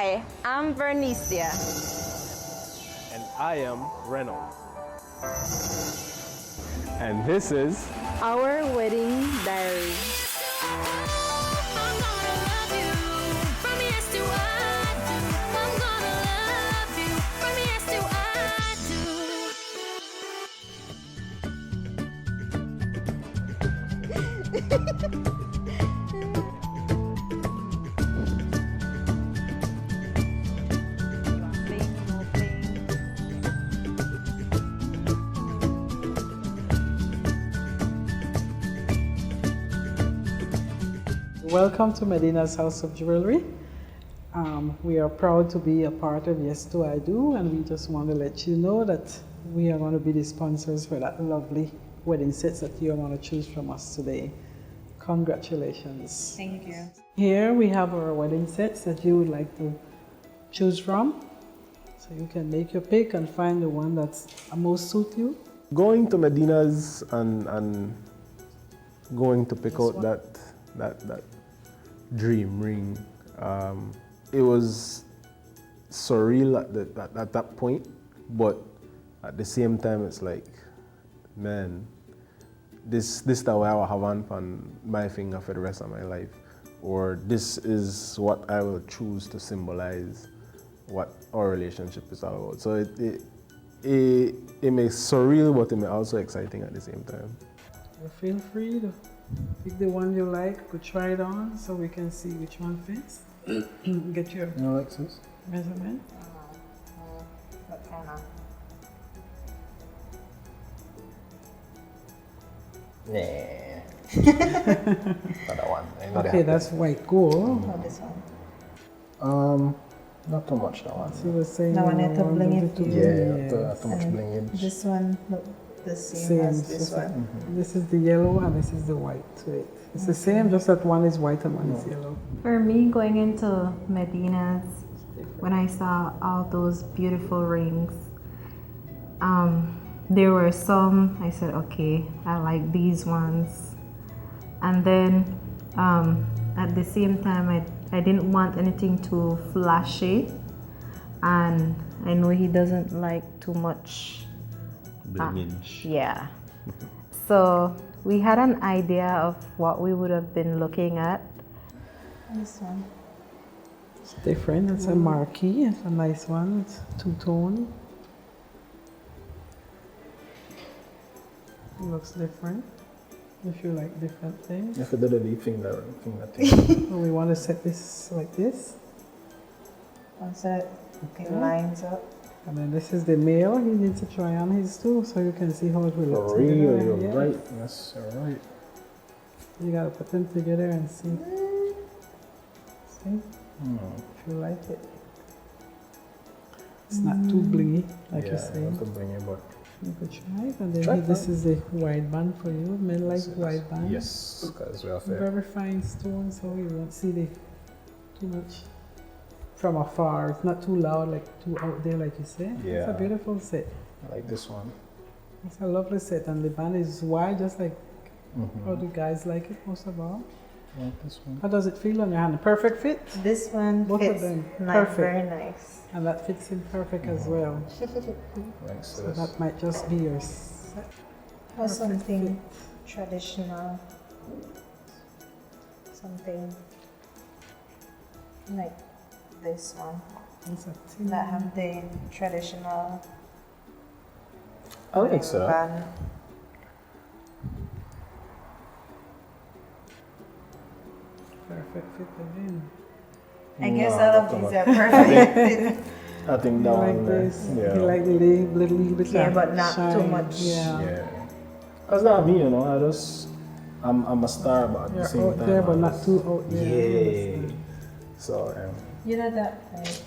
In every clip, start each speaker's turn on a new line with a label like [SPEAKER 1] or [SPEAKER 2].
[SPEAKER 1] Hi, I'm Vernicia.
[SPEAKER 2] And I am Reynolds. And this is
[SPEAKER 1] Our wedding diary.
[SPEAKER 3] Welcome to Medina's House of Jewelry. We are proud to be a part of Yes Do I Do, and we just want to let you know that we are going to be the sponsors for that lovely wedding sets that you are going to choose from us today. Congratulations.
[SPEAKER 4] Thank you.
[SPEAKER 3] Here we have our wedding sets that you would like to choose from. So you can make your pick and find the one that's most suit you.
[SPEAKER 2] going to Medina's and going to pick out that dream ring. It was surreal at that point, but at the same time, it's like, man, this is the way I will have on my finger for the rest of my life, or this is what I will choose to symbolize what our relationship is all about. So it makes surreal, but it may also exciting at the same time.
[SPEAKER 3] Feel free to pick the one you like, go try it on so we can see which one fits. Get your
[SPEAKER 2] Alexis?
[SPEAKER 3] measurement.
[SPEAKER 4] What kind of?
[SPEAKER 5] Yeah. Another one.
[SPEAKER 3] Okay, that's white gold.
[SPEAKER 4] Oh, this one.
[SPEAKER 5] Not too much that one.
[SPEAKER 3] She was saying
[SPEAKER 4] That one
[SPEAKER 3] you
[SPEAKER 4] had to
[SPEAKER 3] want
[SPEAKER 4] bling
[SPEAKER 3] them
[SPEAKER 4] it.
[SPEAKER 3] to
[SPEAKER 5] Yeah,
[SPEAKER 3] bling,
[SPEAKER 5] not too much
[SPEAKER 4] And
[SPEAKER 5] bling edge.
[SPEAKER 4] this one look the same as this
[SPEAKER 3] so
[SPEAKER 4] one.
[SPEAKER 3] This is the yellow and this is the white to it. It's the same, just that one is white and one is yellow.
[SPEAKER 6] For me, going into Medina's, when I saw all those beautiful rings, there were some, I said, okay, I like these ones. And then at the same time, I didn't want anything too flashy. And I know he doesn't like too much
[SPEAKER 5] Blingage.
[SPEAKER 6] yeah. So we had an idea of what we would have been looking at.
[SPEAKER 4] This one.
[SPEAKER 3] It's different. It's a marquee. It's a nice one. It's two-tone. It looks different. If you like different things.
[SPEAKER 5] If you did a deep finger thing.
[SPEAKER 3] So we want to set this like this.
[SPEAKER 4] Once that it lines up.
[SPEAKER 3] And then this is the male. He needs to try on his too, so you can see how it will look
[SPEAKER 5] For real,
[SPEAKER 3] together.
[SPEAKER 5] you're
[SPEAKER 3] Yes.
[SPEAKER 5] right. Yes, you're right.
[SPEAKER 3] You gotta put them together and see. See? If you like it. It's not too blingy, like you say.
[SPEAKER 5] not too blingy, but
[SPEAKER 3] You could try it. And then
[SPEAKER 5] Try
[SPEAKER 3] this
[SPEAKER 5] that.
[SPEAKER 3] is the wide band for you. Men like wide band.
[SPEAKER 5] yes, because we are fair.
[SPEAKER 3] Very fine stone, so you won't see the too much from afar. It's not too loud, like too out there, like you say. It's a
[SPEAKER 5] Yeah.
[SPEAKER 3] beautiful set.
[SPEAKER 5] I like this one.
[SPEAKER 3] It's a lovely set, and the band is wide, just like how the guys like it most of all.
[SPEAKER 5] I like this one.
[SPEAKER 3] How does it feel on your hand? Perfect fit,
[SPEAKER 4] This one
[SPEAKER 3] Both of
[SPEAKER 4] fits
[SPEAKER 3] them.
[SPEAKER 4] like very nice.
[SPEAKER 3] and that fits in perfect as well.
[SPEAKER 5] Thanks to
[SPEAKER 3] So
[SPEAKER 5] this.
[SPEAKER 3] that might just be your set.
[SPEAKER 4] Or something traditional. Something like this one.
[SPEAKER 3] It's a tin.
[SPEAKER 4] That have the traditional
[SPEAKER 5] I like so.
[SPEAKER 4] band.
[SPEAKER 3] Perfect fit again.
[SPEAKER 4] I guess
[SPEAKER 5] No,
[SPEAKER 4] all of
[SPEAKER 5] too
[SPEAKER 4] these
[SPEAKER 5] much.
[SPEAKER 4] are perfect.
[SPEAKER 5] I think
[SPEAKER 3] You
[SPEAKER 5] that
[SPEAKER 3] like
[SPEAKER 5] one there.
[SPEAKER 3] this?
[SPEAKER 5] Yeah.
[SPEAKER 3] You like the little bit
[SPEAKER 4] Yeah,
[SPEAKER 3] of
[SPEAKER 4] but not too
[SPEAKER 3] shine.
[SPEAKER 4] much.
[SPEAKER 3] Yeah.
[SPEAKER 5] Yeah. Cause not me, I'm a star, but at the
[SPEAKER 3] You're
[SPEAKER 5] same
[SPEAKER 3] out
[SPEAKER 5] time,
[SPEAKER 3] there, but
[SPEAKER 5] I
[SPEAKER 3] not
[SPEAKER 5] just-
[SPEAKER 3] too out there.
[SPEAKER 5] Yeah. So
[SPEAKER 4] You know that like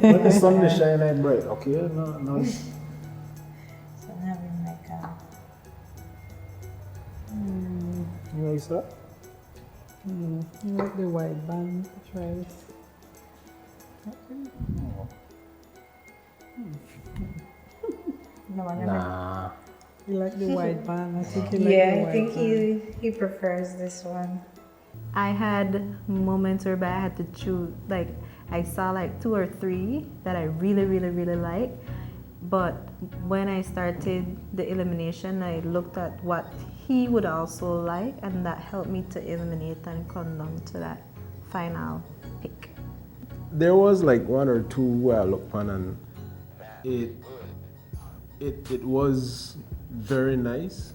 [SPEAKER 5] when the sun is shining bright, okay, no.
[SPEAKER 4] so I'm having like a
[SPEAKER 5] You like that?
[SPEAKER 3] You like the wide band? Try this.
[SPEAKER 4] no one
[SPEAKER 5] Nah.
[SPEAKER 3] You like the wide band? I think you like the
[SPEAKER 4] Yeah, I
[SPEAKER 3] wide
[SPEAKER 4] think
[SPEAKER 3] band.
[SPEAKER 4] he prefers this one.
[SPEAKER 6] I had moments whereby I had to choose, like, I saw like 2 or 3 that I really like. But when I started the illumination, I looked at what he would also like, and that helped me to illuminate and come down to that final pick.
[SPEAKER 2] There was like 1 or 2 where I looked on, and it was very nice,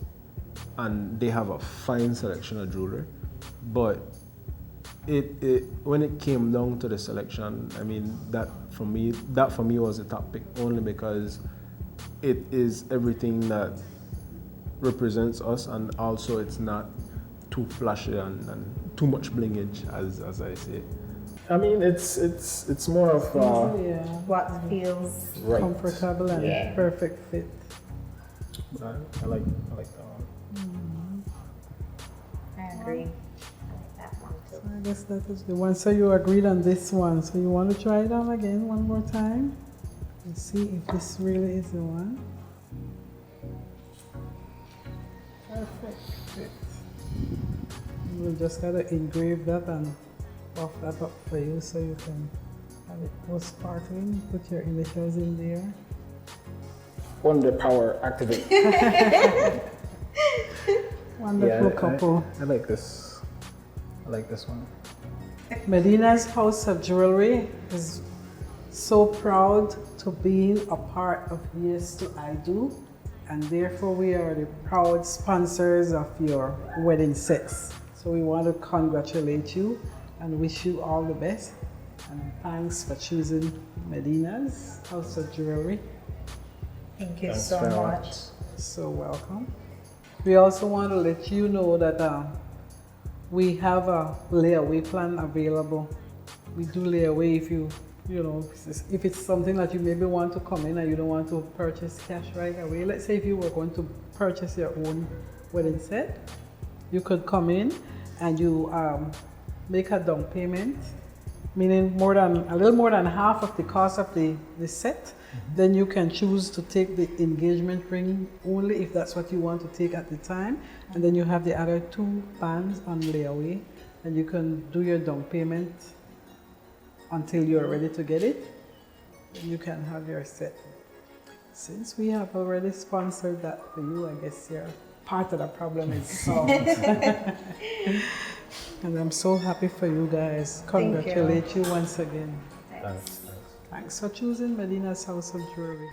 [SPEAKER 2] and they have a fine selection of jewelry. But when it came down to the selection, I mean, that for me was the top pick, only because it is everything that represents us, and also it's not too flashy and too much blingage, as I say.
[SPEAKER 5] I mean, it's more of
[SPEAKER 3] Yeah.
[SPEAKER 6] What feels
[SPEAKER 5] right.
[SPEAKER 3] Comfortable and perfect fit.
[SPEAKER 5] I like that one.
[SPEAKER 4] I agree. I like that one too.
[SPEAKER 3] I guess that is the one. So you agreed on this one. So you want to try it on again one more time and see if this really is the one. Perfect fit. We just gotta engrave that and buff that up for you so you can have it more sparkling. Put your initials in there.
[SPEAKER 5] Wonder Power Activate.
[SPEAKER 3] Wonderful couple.
[SPEAKER 5] I like this. I like this one.
[SPEAKER 3] Medina's House of Jewelry is so proud to be a part of Yes to I Do, and therefore we are the proud sponsors of your wedding sets. So we want to congratulate you and wish you all the best, and thanks for choosing Medina's House of Jewelry.
[SPEAKER 4] Thank you
[SPEAKER 5] Thanks
[SPEAKER 4] so
[SPEAKER 5] very
[SPEAKER 4] much.
[SPEAKER 3] So welcome. We also want to let you know that we have a layaway plan available. We do layaway if you know, if it's something that you maybe want to come in and you don't want to purchase cash right away. Let's say if you were going to purchase your own wedding set, you could come in and you make a down payment, meaning a little more than half of the cost of the set. Then you can choose to take the engagement ring only if that's what you want to take at the time. And then you have the other 2 bands on layaway, and you can do your down payment until you're ready to get it. Then you can have your set. Since we have already sponsored that for you, I guess your part of the problem is solved. And I'm so happy for you guys. Congratulate you once again.
[SPEAKER 5] Thanks.
[SPEAKER 3] Thanks for choosing Medina's House of Jewelry.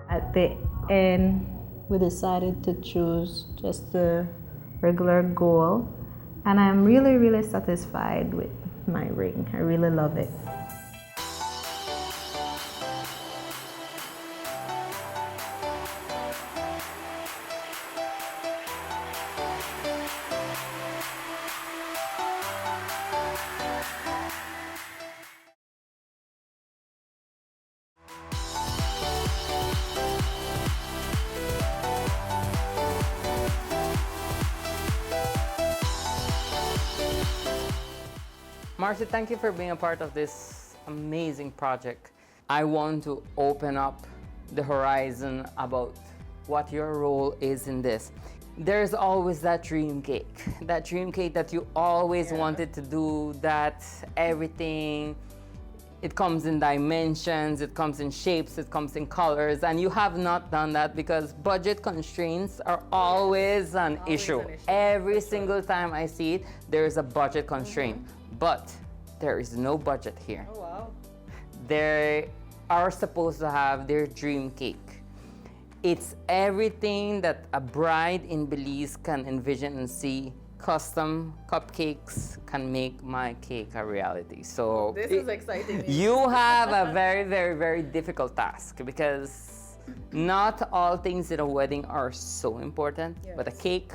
[SPEAKER 6] At the end, we decided to choose just the regular gold, and I'm really satisfied with my ring. I really love it.
[SPEAKER 7] Marcy, thank you for being a part of this amazing project. I want to open up the horizon about what your role is in this. There's always that dream cake that you always wanted to do, that everything, it comes in dimensions, it comes in shapes, it comes in colors, and you have not done that because budget constraints are always an issue. Every single time I see it, there's a budget constraint. But there is no budget here.
[SPEAKER 1] Oh, wow.
[SPEAKER 7] They are supposed to have their dream cake. It's everything that a bride in Belize can envision and see. Custom cupcakes can make my cake a reality. So
[SPEAKER 1] This is exciting.
[SPEAKER 7] you have a very difficult task because not all things in a wedding are so important, but a cake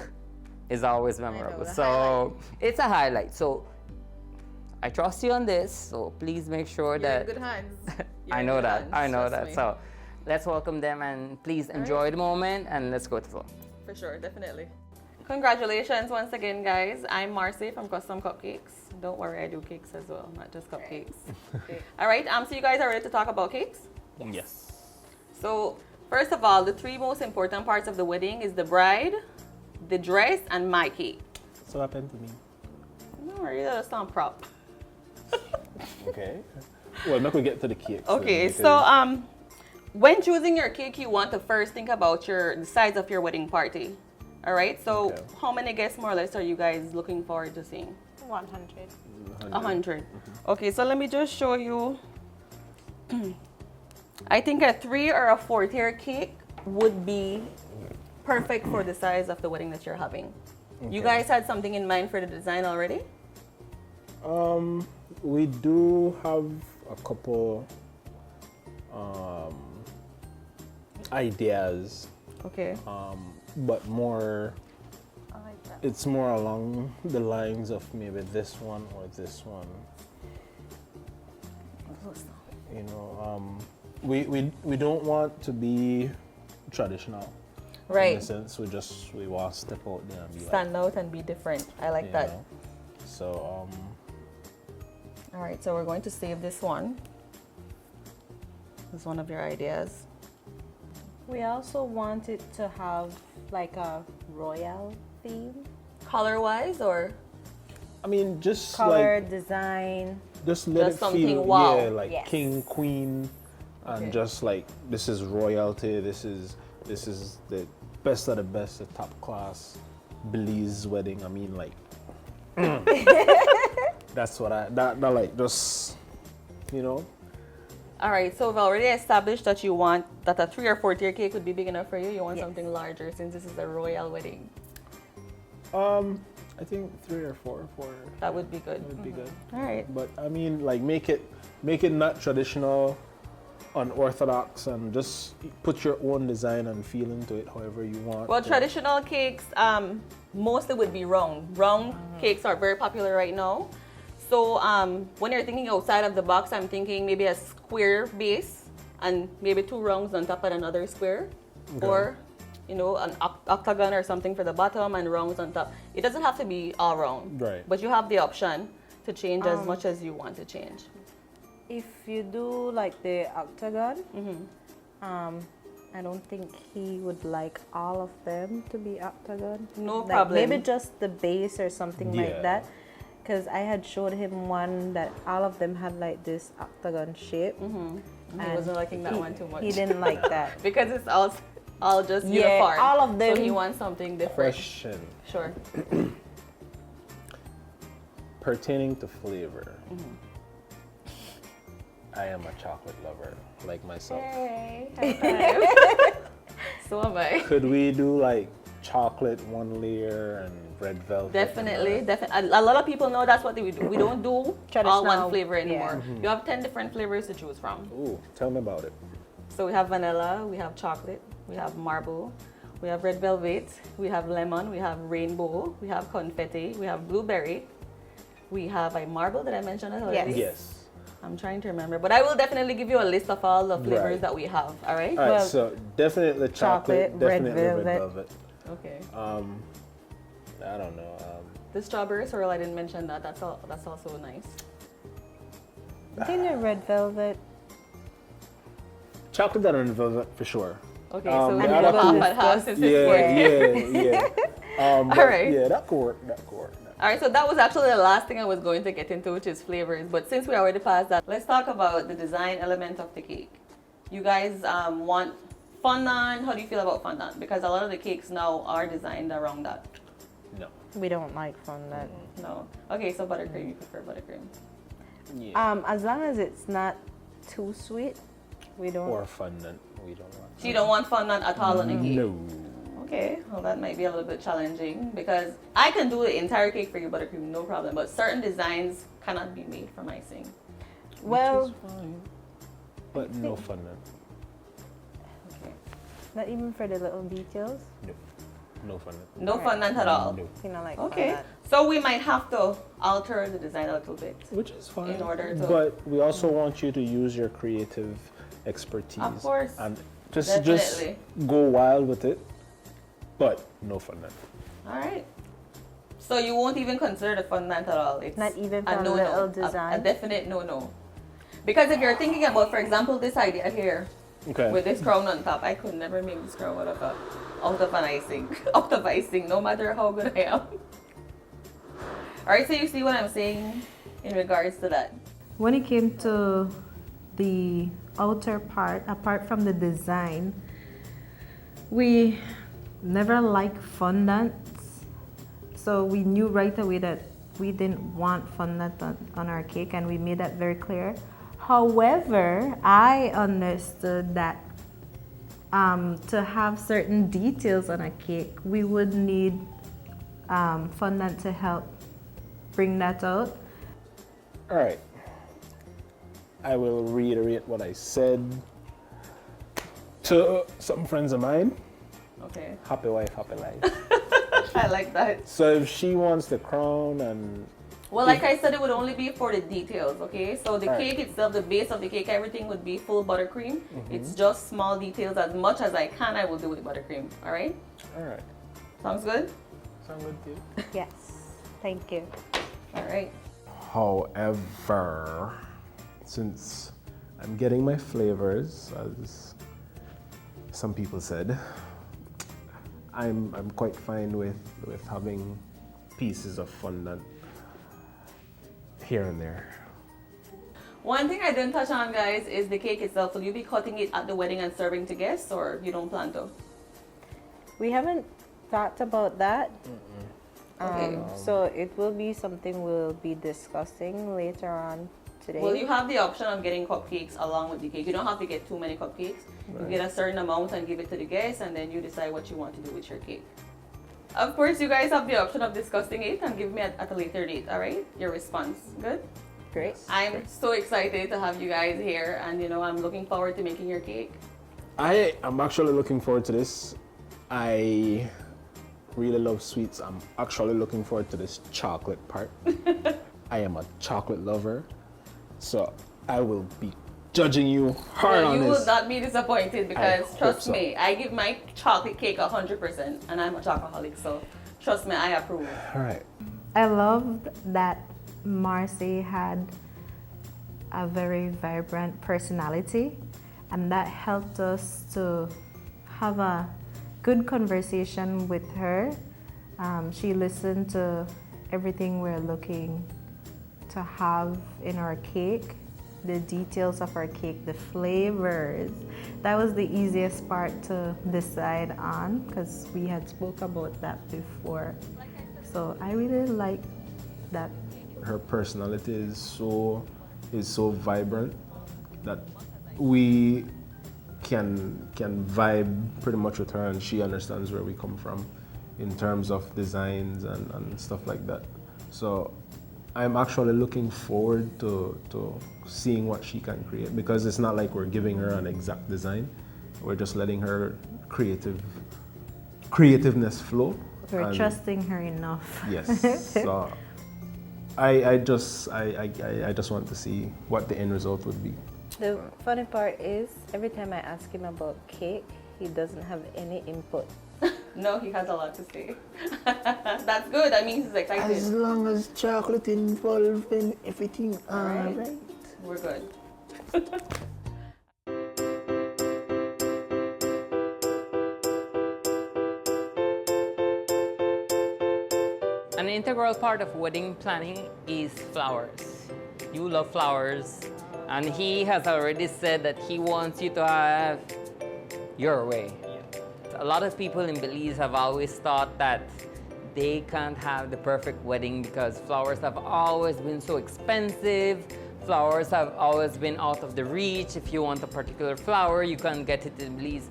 [SPEAKER 7] is always memorable.
[SPEAKER 8] the
[SPEAKER 7] So it's a highlight. So I trust you on this. So please make sure
[SPEAKER 8] You're
[SPEAKER 7] that
[SPEAKER 8] in good hands. You're
[SPEAKER 7] I
[SPEAKER 8] in
[SPEAKER 7] know
[SPEAKER 8] good
[SPEAKER 7] that.
[SPEAKER 8] hands,
[SPEAKER 7] I know
[SPEAKER 8] trust
[SPEAKER 7] that.
[SPEAKER 8] me.
[SPEAKER 7] So let's welcome them and please enjoy the moment and let's go to the floor.
[SPEAKER 8] For sure, definitely. Congratulations once again, guys. I'm Marcy from Custom Cupcakes. Don't worry, I do cakes as well, not just cupcakes. Okay. All right, so you guys are ready to talk about cakes?
[SPEAKER 5] Yes.
[SPEAKER 8] So, first of all, the three most important parts of the wedding is the bride, the dress, and my cake.
[SPEAKER 5] So happened to me.
[SPEAKER 8] No worries, that's not prop.
[SPEAKER 5] Okay. Well, now we get to the cakes.
[SPEAKER 8] Okay,
[SPEAKER 5] then,
[SPEAKER 8] so when choosing your cake, you want to first think about the size of your wedding party. All right, so
[SPEAKER 5] Okay.
[SPEAKER 8] how many guests more or less are you guys looking forward to seeing?
[SPEAKER 4] 100.
[SPEAKER 8] 100. Okay, so let me just show you. I think a 3 or a 4-tier cake would be perfect for the size of the wedding that you're having. You
[SPEAKER 5] Okay.
[SPEAKER 8] guys had something in mind for the design already?
[SPEAKER 5] we do have a couple ideas,
[SPEAKER 8] Okay.
[SPEAKER 5] but more.
[SPEAKER 4] I like that.
[SPEAKER 5] It's more along the lines of maybe this one or this one. You know, we don't want to be traditional. In
[SPEAKER 8] Right.
[SPEAKER 5] a sense, we want to step out there and be
[SPEAKER 8] Stand out and be different. I like
[SPEAKER 5] you
[SPEAKER 8] that.
[SPEAKER 5] know. So
[SPEAKER 8] All right, so we're going to save this one. This is one of your ideas.
[SPEAKER 4] We also want it to have like a royal theme.
[SPEAKER 8] Color-wise or?
[SPEAKER 5] I mean, just
[SPEAKER 4] Color,
[SPEAKER 5] like
[SPEAKER 4] design.
[SPEAKER 5] just let
[SPEAKER 8] Just
[SPEAKER 5] it
[SPEAKER 8] something
[SPEAKER 5] feel
[SPEAKER 8] wow.
[SPEAKER 5] yeah, like
[SPEAKER 4] Yes.
[SPEAKER 5] king, queen,
[SPEAKER 8] Okay.
[SPEAKER 5] and just like this is royalty. This is the best of the best, the top class Belize wedding. I mean, like that's what that like just you know.
[SPEAKER 8] All right, so we've already established that you want that a 3 or 4-tier cake would be big enough for you. You want
[SPEAKER 4] Yes.
[SPEAKER 8] something larger since this is a royal wedding.
[SPEAKER 5] I think 3 or 4.
[SPEAKER 8] That would be good.
[SPEAKER 5] Would be good.
[SPEAKER 8] All right.
[SPEAKER 5] But I mean, like make it not traditional, unorthodox, and just put your own design and feel into it however you want.
[SPEAKER 8] Well, traditional cakes mostly would be round. Round cakes are very popular right now. So when you're thinking outside of the box, I'm thinking maybe a square base and maybe 2 rounds on top of another square, or you know, an octagon or something for the bottom and rounds on top. It doesn't have to be all round,
[SPEAKER 5] Right.
[SPEAKER 8] but you have the option to change as much as you want to change.
[SPEAKER 4] If you do like the octagon, I don't think he would like all of them to be octagon.
[SPEAKER 8] No
[SPEAKER 4] Like,
[SPEAKER 8] problem.
[SPEAKER 4] Maybe just the base or something
[SPEAKER 5] Yeah.
[SPEAKER 4] like that. Because I had showed him one that all of them had like this octagon shape.
[SPEAKER 8] He wasn't liking that one too much.
[SPEAKER 4] He didn't like that.
[SPEAKER 8] because it's all just
[SPEAKER 4] Yeah,
[SPEAKER 8] uniform.
[SPEAKER 4] all of them.
[SPEAKER 8] So he wants something different.
[SPEAKER 5] Question
[SPEAKER 8] Sure.
[SPEAKER 5] pertaining to flavor. I am a chocolate lover, like myself.
[SPEAKER 8] Hey, high five. So am I.
[SPEAKER 5] Could we do like chocolate one layer and red velvet?
[SPEAKER 8] Definitely. A lot of people know that's what they do. We don't do all one
[SPEAKER 4] Traditional,
[SPEAKER 8] flavor
[SPEAKER 4] yeah.
[SPEAKER 8] anymore. You have 10 different flavors to choose from.
[SPEAKER 5] Ooh, tell me about it.
[SPEAKER 8] So we have vanilla, we have chocolate, we have marble, we have red velvet, we have lemon, we have rainbow, we have confetti, we have blueberry, we have a marble. Did I mention that already?
[SPEAKER 5] Yes.
[SPEAKER 8] I'm trying to remember, but I will definitely give you a list of all the flavors
[SPEAKER 5] Right.
[SPEAKER 8] that we have. All right.
[SPEAKER 5] All right,
[SPEAKER 4] Well,
[SPEAKER 5] so definitely chocolate,
[SPEAKER 4] chocolate, red
[SPEAKER 5] definitely red
[SPEAKER 4] velvet.
[SPEAKER 5] velvet.
[SPEAKER 8] Okay.
[SPEAKER 5] I don't know.
[SPEAKER 8] The strawberry swirl, I didn't mention that. That's also nice.
[SPEAKER 4] I think the red velvet.
[SPEAKER 5] Chocolate and red velvet for sure.
[SPEAKER 8] Okay,
[SPEAKER 5] Um,
[SPEAKER 8] so
[SPEAKER 5] the
[SPEAKER 8] we
[SPEAKER 5] other
[SPEAKER 8] go half
[SPEAKER 5] two-
[SPEAKER 8] and half since
[SPEAKER 5] Yeah,
[SPEAKER 8] it's working.
[SPEAKER 5] yeah. But
[SPEAKER 8] right.
[SPEAKER 5] Yeah, that could work. That could work.
[SPEAKER 8] All right, so that was actually the last thing I was going to get into, which is flavors. But since we already passed that, let's talk about the design element of the cake. You guys want fondant? How do you feel about fondant? Because a lot of the cakes now are designed around that.
[SPEAKER 5] No.
[SPEAKER 4] We don't like fondant.
[SPEAKER 8] No. Okay, so buttercream. You prefer buttercream.
[SPEAKER 5] Yeah.
[SPEAKER 4] As long as it's not too sweet, we don't.
[SPEAKER 5] Or fondant. We don't want.
[SPEAKER 8] So you don't want fondant at all on the cake?
[SPEAKER 5] No.
[SPEAKER 8] Okay, well that might be a little bit challenging because I can do the entire cake for you, buttercream, no problem. But certain designs cannot be made from icing.
[SPEAKER 4] Well,
[SPEAKER 5] But no fondant.
[SPEAKER 8] Okay.
[SPEAKER 4] not even for the little details.
[SPEAKER 5] No. No fondant.
[SPEAKER 8] No fondant at all.
[SPEAKER 5] No.
[SPEAKER 4] You know, like
[SPEAKER 8] Okay.
[SPEAKER 4] fondant.
[SPEAKER 8] So we might have to alter the design a little bit.
[SPEAKER 5] Which is fine.
[SPEAKER 8] In order to-
[SPEAKER 5] But we also want you to use your creative expertise.
[SPEAKER 8] Of course.
[SPEAKER 5] And just
[SPEAKER 8] Definitely.
[SPEAKER 5] go wild with it, but no fondant.
[SPEAKER 8] All right. So you won't even consider the fondant at all. It's
[SPEAKER 4] Not even
[SPEAKER 8] a
[SPEAKER 4] for a
[SPEAKER 8] no-no,
[SPEAKER 4] little design?
[SPEAKER 8] A definite no-no. Because if you're thinking about, for example, this idea here
[SPEAKER 5] Okay.
[SPEAKER 8] with this crown on top, I could never make this crown out of an icing, out of icing, no matter how good I am. All right. So you see what I'm saying in regards to that.
[SPEAKER 6] When it came to the outer part, apart from the design, we never liked fondants. So we knew right away that we didn't want fondant on our cake, and we made that very clear. However, I understood that to have certain details on a cake, we would need fondant to help bring that out.
[SPEAKER 5] All right. I will reiterate what I said to some friends of mine.
[SPEAKER 8] Okay.
[SPEAKER 5] Happy wife, happy life.
[SPEAKER 8] I like that.
[SPEAKER 5] So if she wants the crown and
[SPEAKER 8] Well, like I said, it would only be for the details, okay? So the
[SPEAKER 5] All right.
[SPEAKER 8] cake itself, the base of the cake, everything would be full buttercream.
[SPEAKER 5] Mm-hmm.
[SPEAKER 8] It's just small details. As much as I can, I will do with buttercream, all right?
[SPEAKER 5] all right.
[SPEAKER 8] Sounds good?
[SPEAKER 5] Sound good to you?
[SPEAKER 4] Yes. Thank you.
[SPEAKER 8] All right.
[SPEAKER 2] However, since I'm getting my flavors, as some people said, I'm quite fine with having pieces of fondant here and there.
[SPEAKER 8] One thing I didn't touch on, guys, is the cake itself. Will you be cutting it at the wedding and serving to guests, or you don't plan to?
[SPEAKER 4] We haven't thought about that.
[SPEAKER 8] Okay.
[SPEAKER 4] So it will be something we'll be discussing later on today.
[SPEAKER 8] Well, you have the option of getting cupcakes along with the cake. You don't have to get too many cupcakes. You get a certain amount and give it to the guests, and then you decide what you want to do with your cake. Of course, you guys have the option of discussing it and give me at a later date, all right? Your response. Good?
[SPEAKER 4] Great.
[SPEAKER 8] I'm so excited to have you guys here, and I'm looking forward to making your cake.
[SPEAKER 5] I am actually looking forward to this. I really love sweets. I'm actually looking forward to this chocolate part. I am a chocolate lover, so I will be judging you hard
[SPEAKER 8] Well,
[SPEAKER 5] on
[SPEAKER 8] you
[SPEAKER 5] this.
[SPEAKER 8] will not be disappointed because
[SPEAKER 5] hope
[SPEAKER 8] trust
[SPEAKER 5] so.
[SPEAKER 8] me, I give my chocolate cake 100%, and I'm a chocoholic, so trust me, I approve.
[SPEAKER 5] All right.
[SPEAKER 6] I loved that Marcy had a very vibrant personality, and that helped us to have a good conversation with her. She listened to everything we're looking to have in our cake, the details of our cake, the flavors. That was the easiest part to decide on because we had spoke about that before. So I really like that.
[SPEAKER 2] Her personality is so vibrant that we can vibe pretty much with her, and she understands where we come from in terms of designs and stuff like that. So I'm actually looking forward to seeing what she can create, because it's not like we're giving her an exact design. We're just letting her creativeness flow.
[SPEAKER 6] We're
[SPEAKER 2] and-
[SPEAKER 6] trusting her enough.
[SPEAKER 2] Yes. So I just want to see what the end result would be.
[SPEAKER 4] The funny part is, every time I ask him about cake, he doesn't have any input.
[SPEAKER 8] No, he has a lot to say. That's good. That means he's excited.
[SPEAKER 5] As long as chocolate involved in everything, all right.
[SPEAKER 8] We're good.
[SPEAKER 7] An integral part of wedding planning is flowers. You love flowers, and he has already said that he wants you to have your way. A lot of people in Belize have always thought that they can't have the perfect wedding because flowers have always been so expensive. Flowers have always been out of the reach. If you want a particular flower, you can't get it in Belize.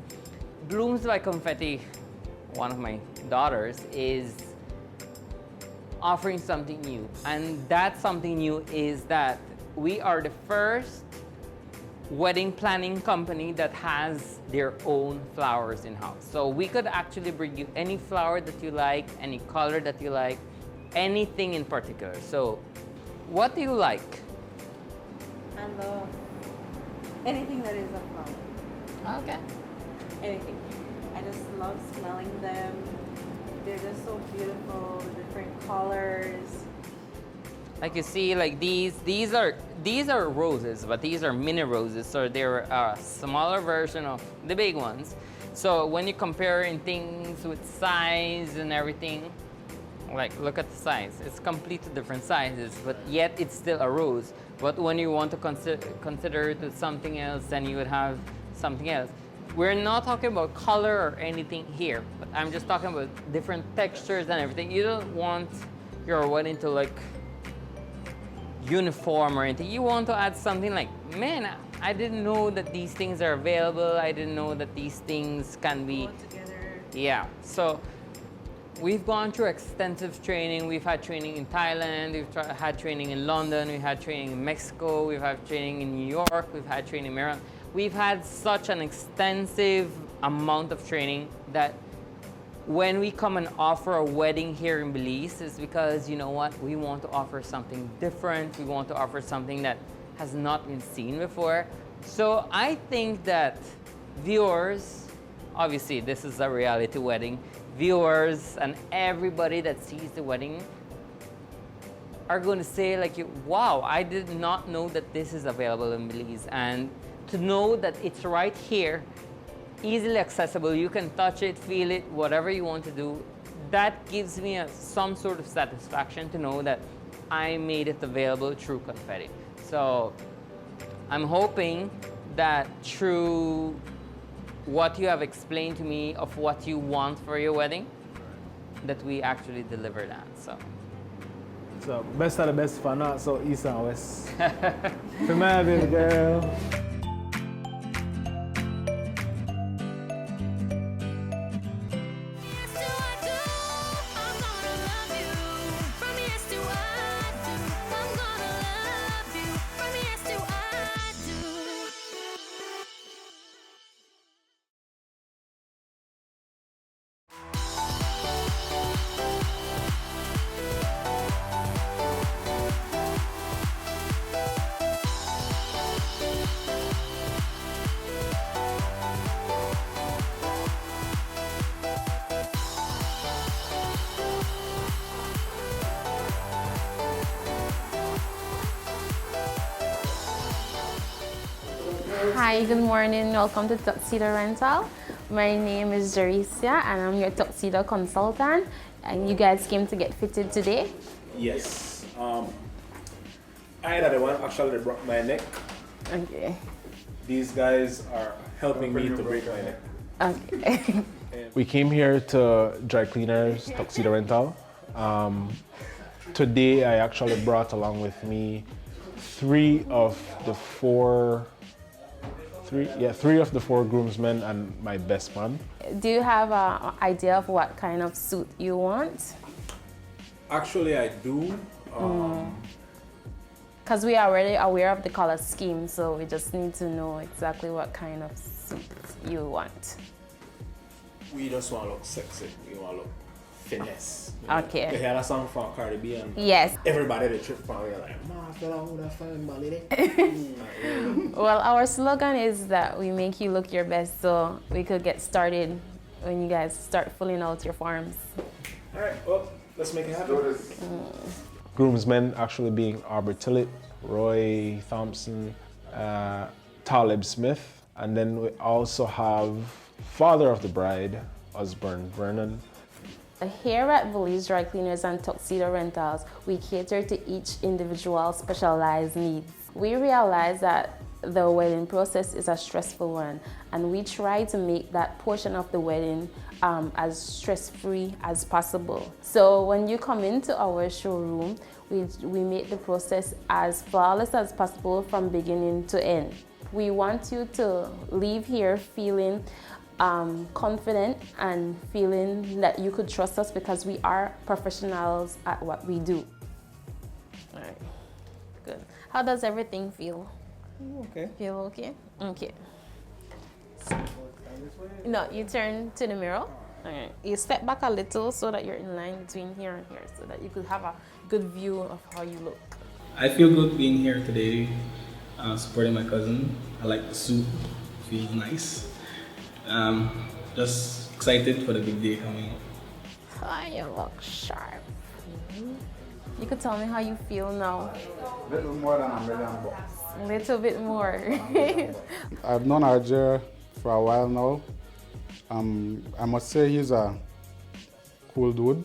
[SPEAKER 7] Blooms by Confetti, one of my daughters, is offering something new. And that something new is that we are the first wedding planning company that has their own flowers in-house. So we could actually bring you any flower that you like, any color that you like, anything in particular. So what do you like?
[SPEAKER 4] I love anything that is a flower.
[SPEAKER 7] Okay.
[SPEAKER 4] Anything. I just love smelling them. They're just so beautiful, different colors.
[SPEAKER 7] Like you see, like these are roses, but these are mini roses, so they're a smaller version of the big ones. So when you compare in things with size and everything, like look at the size. It's completely different sizes, but yet it's still a rose. But when you want to consider it with something else, then you would have something else. We're not talking about color or anything here, but I'm just talking about different textures and everything. You don't want your wedding to look uniform or anything. You want to add something like, man, I didn't know that these things are available. I didn't know that these things can be
[SPEAKER 4] Together.
[SPEAKER 7] Yeah. So we've gone through extensive training. We've had training in Thailand. We've had training in London. We've had training in Mexico. We've had training in New York. We've had training in Maryland. We've had such an extensive amount of training that when we come and offer a wedding here in Belize, it's because, you know what, we want to offer something different. We want to offer something that has not been seen before. So I think that viewers, obviously this is a reality wedding, viewers and everybody that sees the wedding are going to say like, wow, I did not know that this is available in Belize. And to know that it's right here, easily accessible, you can touch it, feel it, whatever you want to do, that gives me some sort of satisfaction to know that I made it available through Confetti. So I'm hoping that through what you have explained to me of what you want for your wedding, that we actually deliver that.
[SPEAKER 2] So best of the best for north, south, east and west. For my baby girl.
[SPEAKER 9] Hi, good morning. Welcome to Tuxedo Rental. My name is Vernicia and I'm your Tuxedo consultant. And you guys came to get fitted today?
[SPEAKER 5] Yes. I had the one actually that broke my neck.
[SPEAKER 9] Okay.
[SPEAKER 5] These guys are helping me to break my neck.
[SPEAKER 9] Okay.
[SPEAKER 2] We came here to Dry Cleaners, Tuxedo Rental. Today I actually brought along with me three of the four groomsmen and my best man.
[SPEAKER 9] Do you have an idea of what kind of suit you want?
[SPEAKER 5] Actually, I do.
[SPEAKER 9] Because we are already aware of the color scheme, so we just need to know exactly what kind of suit you want.
[SPEAKER 5] We just want to look sexy. We want to look finesse. You know?
[SPEAKER 9] Okay.
[SPEAKER 5] You hear that song from Cardi B and
[SPEAKER 9] Yes.
[SPEAKER 5] everybody that trip from me like, "Ma, I feel like would find money."
[SPEAKER 9] Well, our slogan is that we make you look your best, so we could get started when you guys start filling out your forms.
[SPEAKER 5] All right, well, let's make it happen.
[SPEAKER 2] Groomsmen actually being Arbor Tillett, Roy Thompson, Talib Smith, and then we also have father of the bride, Osborne Vernon.
[SPEAKER 9] Here at Belize Dry Cleaners and Tuxedo Rentals, we cater to each individual's specialized needs. We realize that the wedding process is a stressful one, and we try to make that portion of the wedding as stress-free as possible. So when you come into our showroom, we make the process as flawless as possible from beginning to end. We want you to leave here feeling confident and feeling that you could trust us because we are professionals at what we do. All right, good. How does everything feel?
[SPEAKER 10] Okay.
[SPEAKER 9] Feel okay? Okay. No, you turn to the mirror. Okay. You step back a little so that you're in line between here and here so that you could have a good view of how you look.
[SPEAKER 10] I feel good being here today, supporting my cousin. I like the suit, feels nice. Just excited for the big day coming up.
[SPEAKER 9] Oh, you look sharp. You could tell me how you feel now.
[SPEAKER 11] A little more than $1 million.
[SPEAKER 9] A little bit more.
[SPEAKER 11] I've known RJ for a while now. I must say he's a cool dude,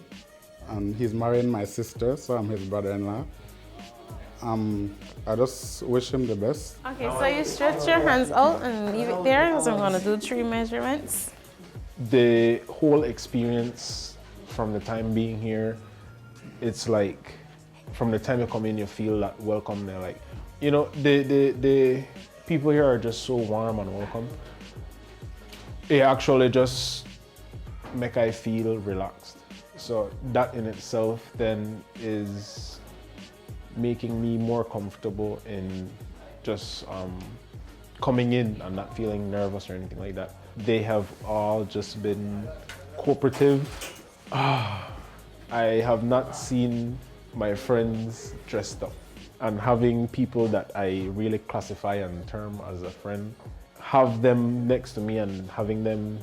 [SPEAKER 11] and he's marrying my sister, so I'm his brother-in-law. I just wish him the best.
[SPEAKER 9] Okay, so you stretch your hands out and leave it there because I'm going to do 3 measurements.
[SPEAKER 5] The whole experience from the time being here, it's like from the time you come in, you feel that welcome there. Like, you know, the people here are just so warm and welcome. It actually just make I feel relaxed. So that in itself then is making me more comfortable in just coming in and not feeling nervous or anything like that. They have all just been cooperative. I have not seen my friends dressed up, and having people that I really classify and term as a friend, have them next to me and having them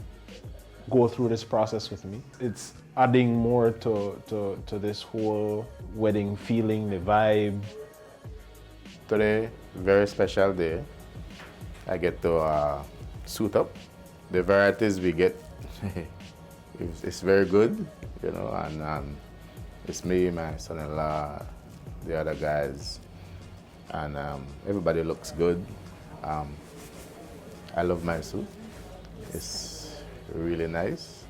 [SPEAKER 5] go through this process with me. It's adding more to this whole wedding feeling, the vibe.
[SPEAKER 12] Today, very special day. I get to suit up. The varieties we get, it's very good, you know, and it's me, my son-in-law, the other guys, and everybody looks good. I love my suit. It's really nice.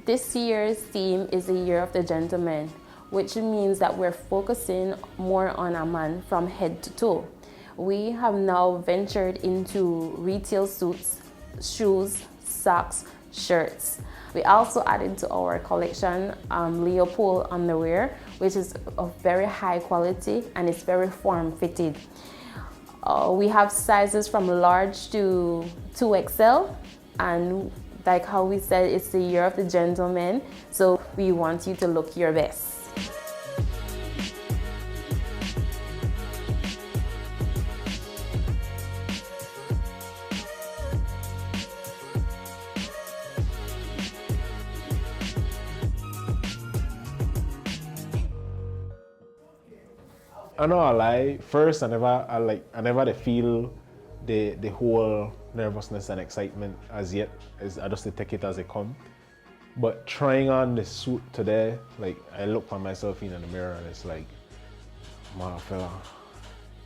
[SPEAKER 9] This year's theme is the Year of the Gentleman, which means that we're focusing more on a man from head to toe. We have now ventured into retail suits, shoes, socks, shirts. We also added to our collection Leopold underwear, which is of very high quality and it's very form-fitted. We have sizes from large to 2XL, and like how we said, it's the Year of the Gentleman, so we want you to look your best.
[SPEAKER 5] I know I lie. First, I never feel the whole nervousness and excitement as yet. I just take it as it come. But trying on the suit today, like I look at myself in the mirror and it's like, man, fella,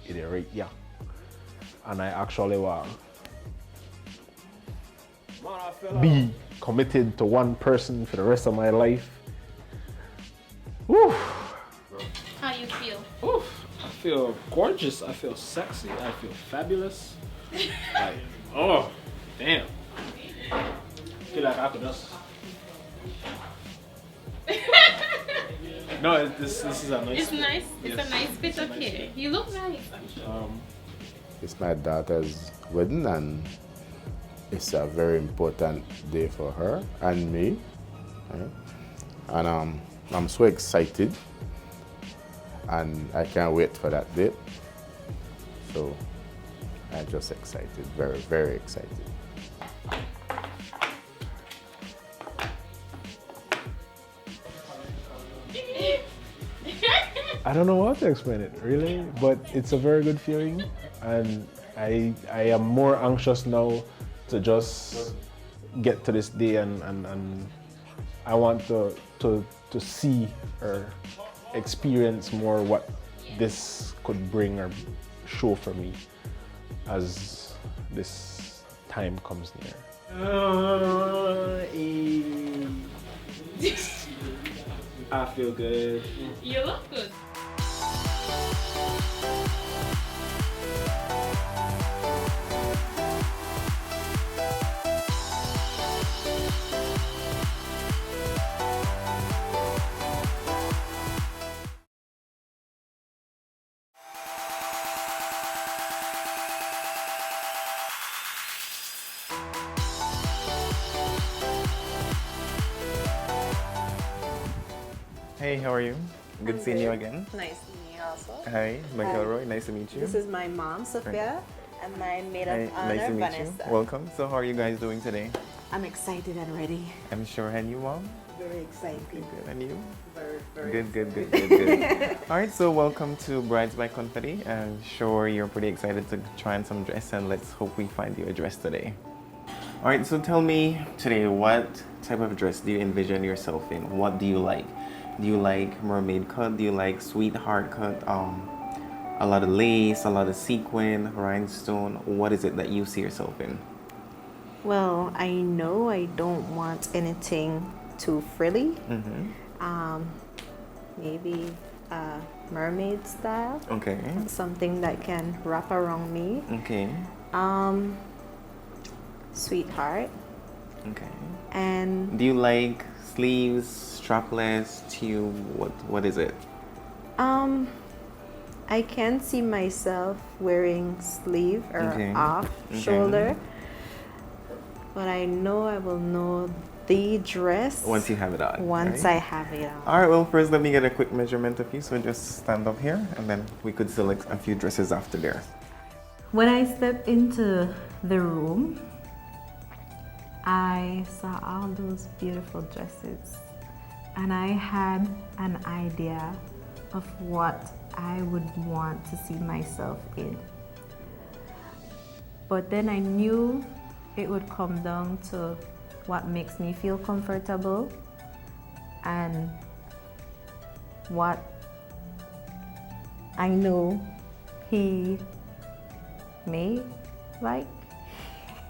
[SPEAKER 5] it is right, yeah. And I actually want be committed to one person for the rest of my life. Woo.
[SPEAKER 9] How you feel?
[SPEAKER 10] Oof, I feel gorgeous. I feel sexy. I feel fabulous. Like, oh, damn. I feel like I could just. No, this is a nice.
[SPEAKER 9] It's nice. It's
[SPEAKER 10] yes.
[SPEAKER 9] a nice fit. Okay, you look nice.
[SPEAKER 12] It's my daughter's wedding, and it's a very important day for her and me. Right? And I'm so excited, and I can't wait for that date. So I'm just excited, very, very excited.
[SPEAKER 5] I don't know how to explain it really, but it's a very good feeling, and I am more anxious now to just get to this day, and I want to see or experience more what this could bring or show for me as this time comes near.
[SPEAKER 10] I feel good.
[SPEAKER 9] You look good.
[SPEAKER 13] Hey, how are you? Good seeing you again.
[SPEAKER 14] Nice meeting you also.
[SPEAKER 13] Hi, McElroy. Nice to meet you.
[SPEAKER 14] This is my mom, Sophia, and my maid of honor,
[SPEAKER 13] Nice to meet
[SPEAKER 14] Vanessa.
[SPEAKER 13] you. Welcome. So, how are you guys doing today?
[SPEAKER 14] I'm excited and ready.
[SPEAKER 13] I'm sure. And you, Mom?
[SPEAKER 14] Very excited.
[SPEAKER 13] Good. And you?
[SPEAKER 14] Very.
[SPEAKER 13] Good. All right. So, welcome to Brides by Confetti. I'm sure you're pretty excited to try on some dress, and let's hope we find you a dress today. All right. So, tell me today, what type of dress do you envision yourself in? What do you like? Do you like mermaid cut? Do you like sweetheart cut? A lot of lace, a lot of sequin, rhinestone. What is it that you see yourself in?
[SPEAKER 14] Well, I know I don't want anything too frilly. Maybe mermaid style.
[SPEAKER 13] Okay.
[SPEAKER 14] Something that can wrap around me.
[SPEAKER 13] Okay.
[SPEAKER 14] Sweetheart.
[SPEAKER 13] Okay.
[SPEAKER 14] And
[SPEAKER 13] do you like sleeves, strapless, tube? What is it?
[SPEAKER 14] I can see myself wearing sleeve or off shoulder, but I know I will know the dress
[SPEAKER 13] once you have it on.
[SPEAKER 14] Once I have it on.
[SPEAKER 13] All right. Well, first let me get a quick measurement of you. So just stand up here, and then we could select a few dresses after there.
[SPEAKER 6] When I stepped into the room, I saw all those beautiful dresses, and I had an idea of what I would want to see myself in. But then I knew it would come down to what makes me feel comfortable and what I know he may like.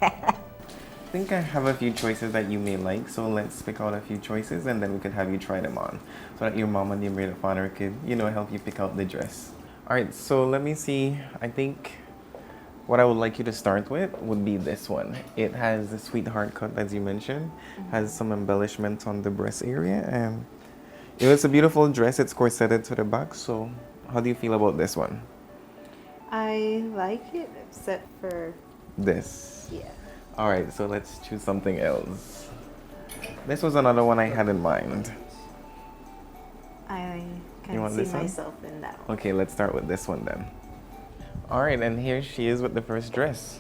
[SPEAKER 13] I think I have a few choices that you may like, so let's pick out a few choices and then we could have you try them on so that your mom and your maid of honor could, help you pick out the dress. All right, so let me see. I think what I would like you to start with would be this one. It has the sweetheart cut, as you mentioned, has some embellishments on the breast area, and it's a beautiful dress. It's corseted to the back, so how do you feel about this one?
[SPEAKER 14] I like it, except for
[SPEAKER 13] this.
[SPEAKER 14] Yeah.
[SPEAKER 13] All right, so let's choose something else. This was another one I had in mind.
[SPEAKER 14] I
[SPEAKER 13] You want
[SPEAKER 14] can see
[SPEAKER 13] this one?
[SPEAKER 14] myself in that one.
[SPEAKER 13] Okay, let's start with this one then. All right, and here she is with the first dress.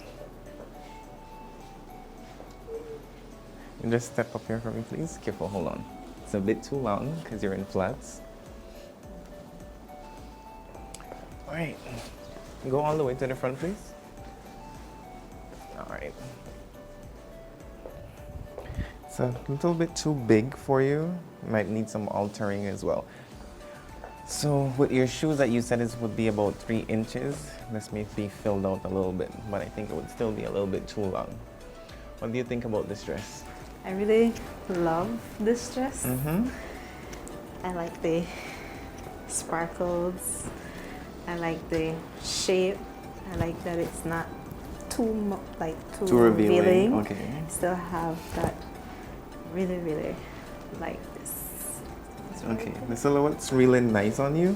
[SPEAKER 13] And just step up here for me, please. Careful, hold on. It's a bit too long because you're in flats. All right, go all the way to the front, please. All right. It's a little bit too big for you. Might need some altering as well. So with your shoes that you said would be about 3 inches, this may be filled out a little bit, but I think it would still be a little bit too long. What do you think about this dress?
[SPEAKER 14] I really love this dress. I like the sparkles. I like the shape. I like that it's not too revealing.
[SPEAKER 13] Okay.
[SPEAKER 14] Still have that really like this.
[SPEAKER 13] Okay, the silhouette's really nice on you.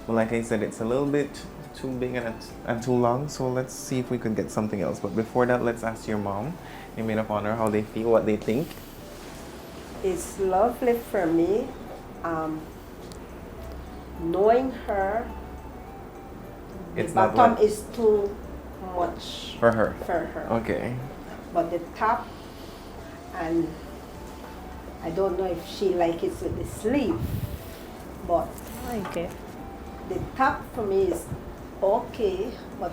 [SPEAKER 13] But like I said, it's a little bit too big and too long, so let's see if we could get something else. But before that, let's ask your mom, your maid of honor, how they feel, what they think.
[SPEAKER 15] It's lovely for me. Knowing her, the bottom is too much
[SPEAKER 13] for her. Okay.
[SPEAKER 15] But the top, and I don't know if she likes it with the sleeve, but
[SPEAKER 14] I like it.
[SPEAKER 15] The top for me is okay, but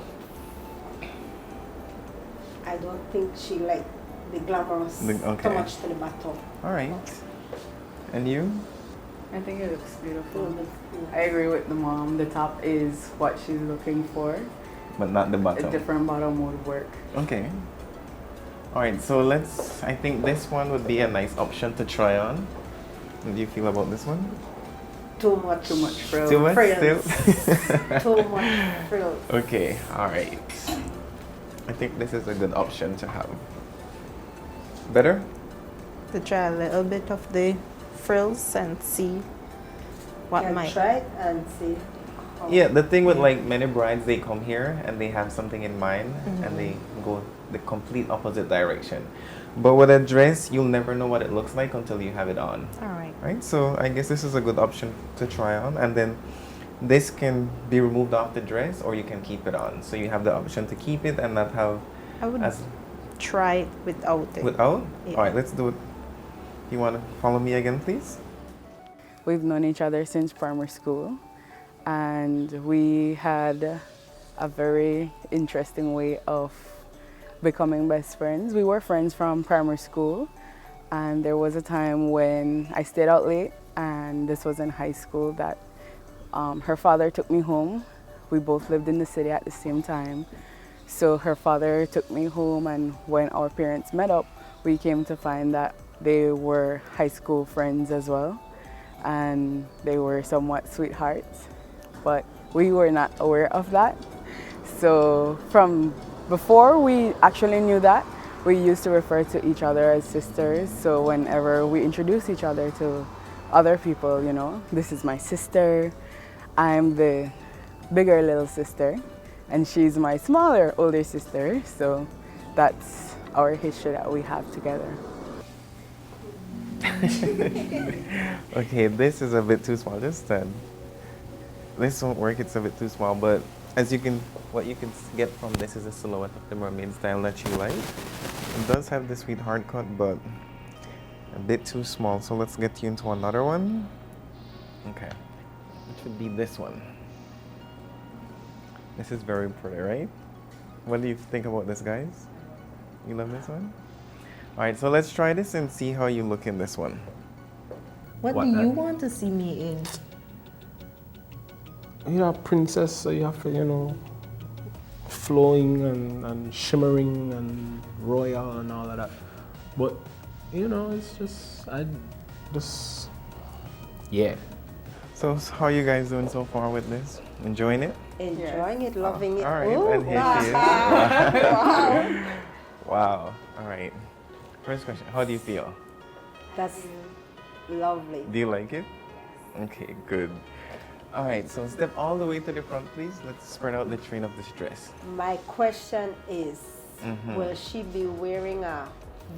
[SPEAKER 15] I don't think she likes the glamorous too much to the bottom.
[SPEAKER 13] All right. And you?
[SPEAKER 16] I think it looks beautiful. I agree with the mom. The top is what she's looking for.
[SPEAKER 13] But not the bottom.
[SPEAKER 16] A different bottom would work.
[SPEAKER 13] Okay. All right, so I think this one would be a nice option to try on. What do you feel about this one?
[SPEAKER 15] Too much
[SPEAKER 16] frills.
[SPEAKER 13] Too much still?
[SPEAKER 15] Too much frills.
[SPEAKER 13] Okay, all right. I think this is a good option to have. Better?
[SPEAKER 14] To try a little bit of the frills and see what
[SPEAKER 15] Can
[SPEAKER 14] might.
[SPEAKER 15] try it and see
[SPEAKER 13] Yeah, the thing with like many brides, they come here and they have something in mind and they go the complete opposite direction. But with a dress, you'll never know what it looks like until you have it on.
[SPEAKER 8] All right.
[SPEAKER 13] Right? So I guess this is a good option to try on. And then this can be removed off the dress or you can keep it on. So you have the option to keep it and not have
[SPEAKER 14] I would try it without it.
[SPEAKER 13] Without?
[SPEAKER 14] Yeah.
[SPEAKER 13] All right, let's do it. You want to follow me again, please?
[SPEAKER 16] We've known each other since primary school, and we had a very interesting way of becoming best friends. We were friends from primary school, and there was a time when I stayed out late, and this was in high school, that her father took me home. We both lived in the city at the same time. So her father took me home, and when our parents met up, we came to find that they were high school friends as well. And they were somewhat sweethearts, but we were not aware of that. So from before we actually knew that, we used to refer to each other as sisters. So whenever we introduce each other to other people, you know, this is my sister, I'm the bigger little sister, and she's my smaller older sister. So that's our history that we have together.
[SPEAKER 13] Okay, this is a bit too small. Just this won't work. It's a bit too small. But as you can, what you can get from this is a silhouette of the mermaid style that you like. It does have the sweet hard cut, but a bit too small. So let's get you into another one. Okay, it should be this one. This is very pretty, right? What do you think about this, guys? You love this one? All right, so let's try this and see how you look in this one.
[SPEAKER 14] What do you want to see me in?
[SPEAKER 5] You're a princess, so you have to, you know, flowing and shimmering and royal and all of that. But, you know, it's just, yeah.
[SPEAKER 13] So how are you guys doing so far with this? Enjoying it?
[SPEAKER 14] Enjoying it, loving it.
[SPEAKER 13] All right,
[SPEAKER 14] Ooh,
[SPEAKER 13] and here she is.
[SPEAKER 14] wow.
[SPEAKER 13] Wow. All right. First question, how do you feel?
[SPEAKER 14] That's lovely.
[SPEAKER 13] Do you like it? Okay, good. All right, so step all the way to the front, please. Let's spread out the train of this dress.
[SPEAKER 14] My question is, will she be wearing a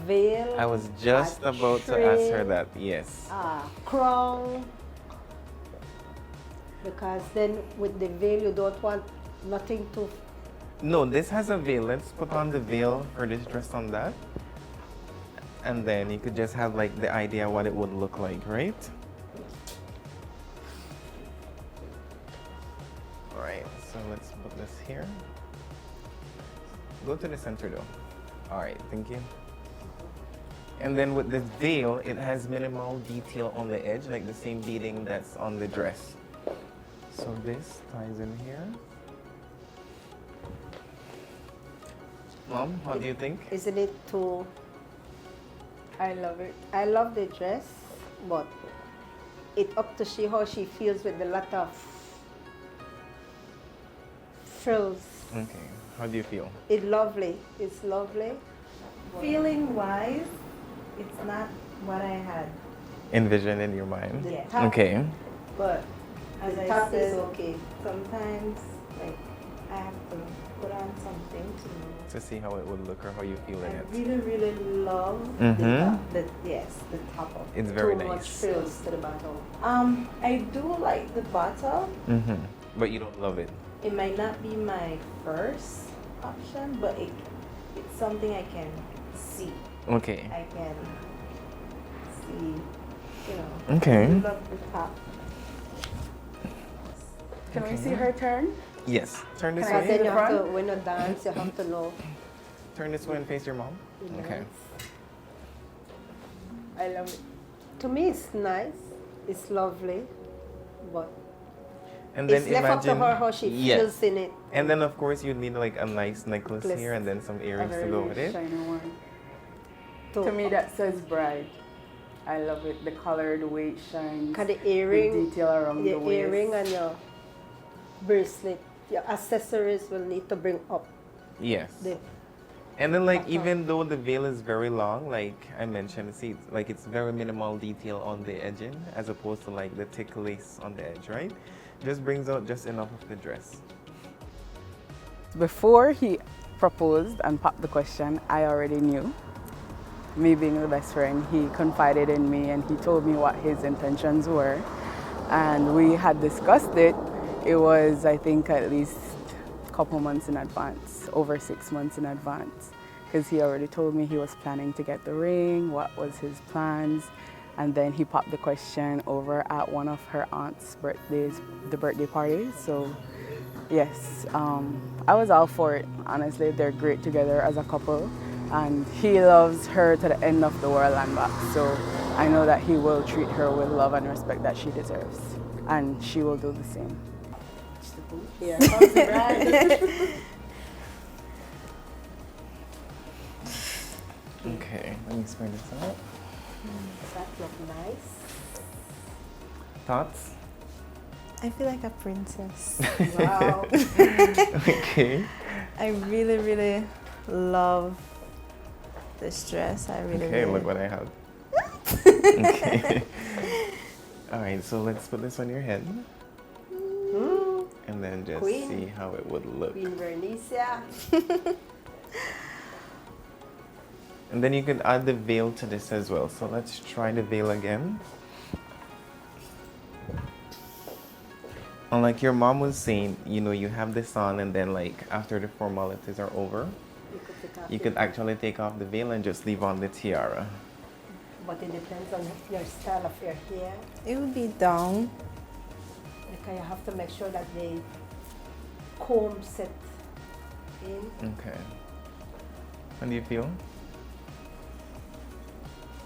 [SPEAKER 14] veil?
[SPEAKER 13] I was just about to ask her that, yes.
[SPEAKER 14] A crown? Because then with the veil, you don't want nothing to...
[SPEAKER 13] No, this has a veil. Let's put on the veil for this dress on that. And then you could just have like the idea what it would look like, right? All right, so let's put this here. Go to the center though. All right, thank you. And then with this veil, it has minimal detail on the edge, like the same beading that's on the dress. So this ties in here. Mom, what do you think?
[SPEAKER 14] Isn't it too...
[SPEAKER 16] I love it.
[SPEAKER 14] I love the dress, but it's up to she how she feels with the lot of frills.
[SPEAKER 13] Okay, how do you feel?
[SPEAKER 14] It's lovely. It's lovely. Feeling wise, it's not what I had.
[SPEAKER 13] Envision in your mind?
[SPEAKER 14] The top,
[SPEAKER 13] okay.
[SPEAKER 14] But as I said, is okay. Sometimes, like, I have to put on something
[SPEAKER 13] To see how it would look or how you feel in it.
[SPEAKER 14] I really, really love the top. The top of it.
[SPEAKER 13] It's very
[SPEAKER 14] Too much
[SPEAKER 13] nice.
[SPEAKER 14] frills to the bottom. I do like the bottom.
[SPEAKER 13] But you don't love it.
[SPEAKER 14] It might not be my first option, but it's something I can see.
[SPEAKER 13] Okay.
[SPEAKER 14] I can see, you know.
[SPEAKER 13] Okay.
[SPEAKER 14] I love the top.
[SPEAKER 16] Can we see her turn?
[SPEAKER 13] Yes. Turn this
[SPEAKER 14] Because
[SPEAKER 13] way.
[SPEAKER 14] then you have to, when you dance, you have to know.
[SPEAKER 13] Turn this way and face your mom. Okay.
[SPEAKER 14] I love it. To me, it's nice. It's lovely, but
[SPEAKER 13] And then
[SPEAKER 14] it's left up to
[SPEAKER 13] imagine,
[SPEAKER 14] her how she feels in it.
[SPEAKER 13] And then of course you need like a nice necklace here and then some earrings to go with it.
[SPEAKER 16] Shiny one. To me, that says bride. I love it. The color, the way it shines.
[SPEAKER 14] Cause the earring,
[SPEAKER 16] the detail around the waist.
[SPEAKER 14] earring and your bracelet, your accessories will need to bring up.
[SPEAKER 13] Yes.
[SPEAKER 14] The
[SPEAKER 13] And then like even though the veil is very long, like I mentioned, see, like it's very minimal detail on the edging as opposed to like the thick lace on the edge, right? Just brings out just enough of the dress.
[SPEAKER 16] Before he proposed and popped the question, I already knew. Me being the best friend, he confided in me and he told me what his intentions were. And we had discussed it. It was, I think, at least a couple months in advance, over 6 months in advance. Because he already told me he was planning to get the ring, what was his plans. And then he popped the question over at one of her aunt's birthdays, the birthday party. So yes, I was all for it, honestly. They're great together as a couple. And he loves her to the end of the world and back. So I know that he will treat her with love and respect that she deserves. And she will do the same.
[SPEAKER 15] Here comes the bride.
[SPEAKER 13] Okay, let me spread this out.
[SPEAKER 15] That looks nice.
[SPEAKER 13] Thoughts?
[SPEAKER 6] I feel like a princess.
[SPEAKER 15] Wow.
[SPEAKER 13] Okay.
[SPEAKER 6] I really, really love this dress. I really,
[SPEAKER 13] Okay,
[SPEAKER 6] really...
[SPEAKER 13] look what I have. Okay. All right, so let's put this on your head. And then just
[SPEAKER 15] Queen.
[SPEAKER 13] see how it would look.
[SPEAKER 15] Queen Vernicia.
[SPEAKER 13] And then you could add the veil to this as well. So let's try the veil again. And like your mom was saying, you know, you have this on and then like after the formalities are over, you could actually take off the veil and just leave on the tiara.
[SPEAKER 15] But it depends on your style of your hair.
[SPEAKER 6] It would be down.
[SPEAKER 15] Because you have to make sure that the comb set in.
[SPEAKER 13] Okay. How do you feel?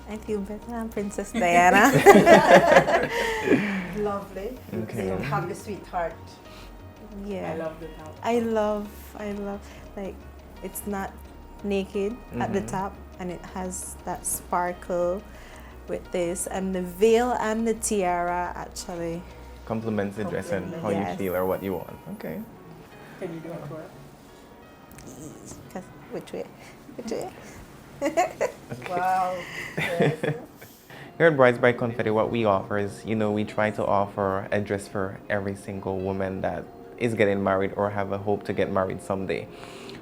[SPEAKER 6] I feel better than Princess Diana.
[SPEAKER 15] Lovely.
[SPEAKER 13] Okay.
[SPEAKER 15] You have the sweetheart.
[SPEAKER 6] Yeah.
[SPEAKER 15] I love the top.
[SPEAKER 6] I love, like, it's not naked at the top and it has that sparkle with this, and the veil and the tiara actually
[SPEAKER 13] Complements the dress and how you feel or what you want. Okay.
[SPEAKER 15] Can you do it for
[SPEAKER 6] it? Which way? Which way?
[SPEAKER 13] Okay.
[SPEAKER 15] Wow.
[SPEAKER 13] Here at Brides by Confetti, what we offer is, you know, we try to offer a dress for every single woman that is getting married or have a hope to get married someday.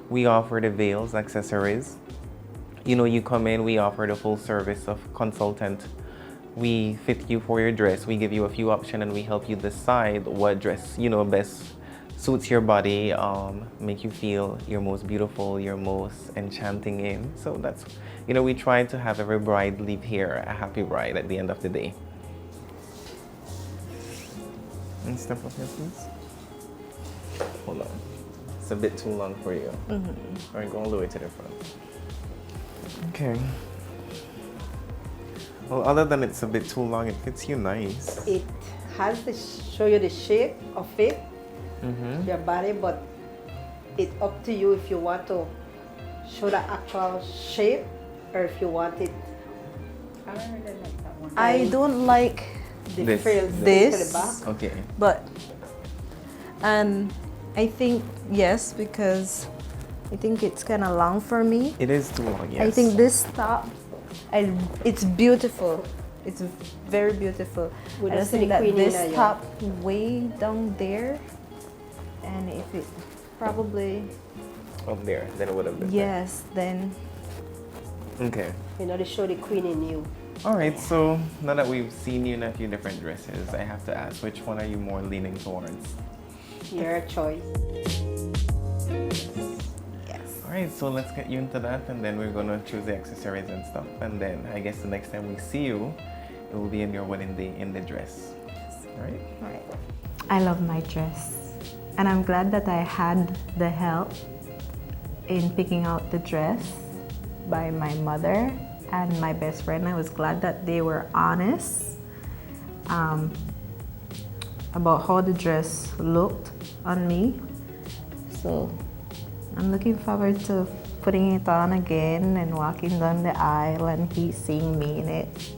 [SPEAKER 13] We offer the veils, accessories. You know, you come in, we offer the full service of consultant. We fit you for your dress. We give you a few options and we help you decide what dress, you know, best suits your body, make you feel your most beautiful, your most enchanting in. So that's, you know, we try to have every bride leave here a happy bride at the end of the day. And step up here, please. Hold on. It's a bit too long for you. All right, go all the way to the front. Okay. Well, other than it's a bit too long, it fits you nice.
[SPEAKER 15] It has to show you the shape of it, your body, but it's up to you if you want to show the actual shape or if you want it.
[SPEAKER 3] I don't really like that one.
[SPEAKER 6] I don't like
[SPEAKER 15] the frills to the back.
[SPEAKER 13] Okay.
[SPEAKER 6] But, and I think, yes, because I think it's kind of long for me.
[SPEAKER 13] It is too long, yes.
[SPEAKER 6] I think this top, it's beautiful. It's very beautiful.
[SPEAKER 15] With
[SPEAKER 6] I
[SPEAKER 15] the
[SPEAKER 6] just think that
[SPEAKER 15] queen
[SPEAKER 6] this
[SPEAKER 15] in
[SPEAKER 6] top way down there, and if it probably
[SPEAKER 13] Up there, then it would have been.
[SPEAKER 6] yes, then
[SPEAKER 13] Okay.
[SPEAKER 15] You know, they show the queen in you.
[SPEAKER 13] All right, so now that we've seen you in a few different dresses, I have to ask, which one are you more leaning towards?
[SPEAKER 15] Your choice.
[SPEAKER 13] All right, so let's get you into that, and then we're gonna choose the accessories and stuff, and then I guess the next time we see you, it will be in your wedding day in the dress. All right?
[SPEAKER 6] All right. I love my dress, and I'm glad that I had the help in picking out the dress by my mother and my best friend. I was glad that they were honest about how the dress looked on me. So I'm looking forward to putting it on again and walking down the aisle and he seeing me in it.